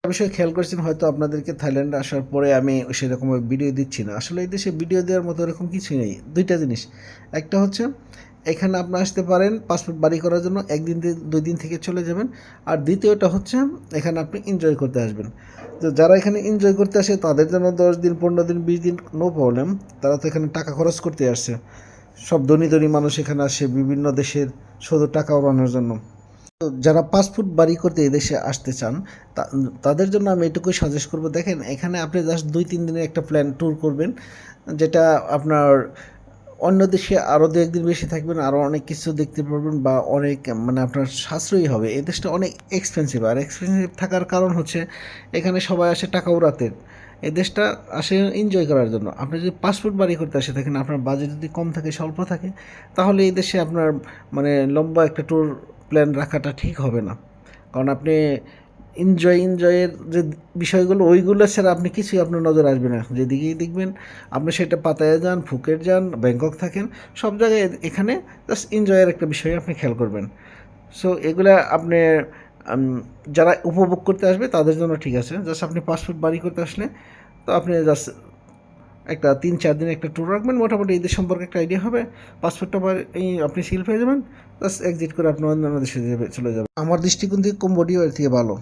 বিষয় খেয়াল করছেন হয়তো আপনাদেরকে থাইল্যান্ডে আসার পরে আমি সেরকম ভিডিও দিচ্ছি না। আসলে এই দেশে ভিডিও দেওয়ার মতো এরকম কিছুই নেই। ২ টা জিনিস। একটা হচ্ছে এখানে আপনি আসতে পারেন পাসপোর্ট বাড়ি করার জন্য ১ দিন ২ দিন থেকে চলে যাবেন। আর দ্বিতীয়টা হচ্ছে এখানে আপনি এনজয় করতে আসবেন। তো যারা এখানে এনজয় করতে আসে তাদের জন্য ১০ দিন, ১৫ দিন, ২০ দিন নো প্রবলেম। তারা তো এখানে টাকা খরচ করতে আসছে। সব ধনী, ধনী মানুষ এখানে আসে বিভিন্ন দেশের শুধু টাকা ওড়ানোর জন্য। তো যারা পাসপোর্ট বাড়ি করতে এদেশে আসতে চান তাদের জন্য আমি এটুকুই সাজেস্ট করব, দেখেন এখানে আপনি জাস্ট ২-৩ দিনের একটা প্ল্যান ট্যুর করবেন, যেটা আপনার অন্য দেশে আরও ২-১ দিন বেশি থাকবেন, আরও অনেক কিছু দেখতে পারবেন বা অনেক মানে আপনার সাশ্রয়ী হবে। এই দেশটা অনেক এক্সপেন্সিভ, আর এক্সপেন্সিভ থাকার কারণ হচ্ছে এখানে সবাই আসে টাকা উড়াতে। এই দেশটা আসে এনজয় করার জন্য। আপনি যদি পাসপোর্ট বাড়ি করতে আসে থাকেন, আপনার বাজেট যদি কম থাকে, স্বল্প থাকে, তাহলে এই দেশে আপনার মানে লম্বা একটা ট্যুর প্ল্যান রাখাটা ঠিক হবে না। কারণ আপনি এনজয়ের যে বিষয়গুলো ওইগুলো ছাড়া আপনি কিছুই আপনার নজরে আসবে না। যেদিকেই দেখবেন আপনি সেটা পাতায়া যান, ফুকেট যান, ব্যাংকক থাকেন, সব জায়গায় এখানে জাস্ট এনজয়ের একটা বিষয় আপনি খেয়াল করবেন। সো এগুলা আপনি যারা উপভোগ করতে আসবে তাদের জন্য ঠিক আছে। জাস্ট আপনি পাসপোর্ট বাড়ি করতে আসলে তো আপনি জাস্ট একটা ৩-৪ দিন একটা ট্যুর রাখবেন, মোটামুটি এই দেশ সম্পর্কে একটা আইডিয়া হবে। পাসপোর্টটা এই আপনি সিল পেয়ে যাবেন, জাস্ট এক্সিট করে আপনি অন্যান্য দেশে চলে যাবেন। আমার দৃষ্টিকোণ থেকে কম্বোডিয়া এর থেকে ভালো।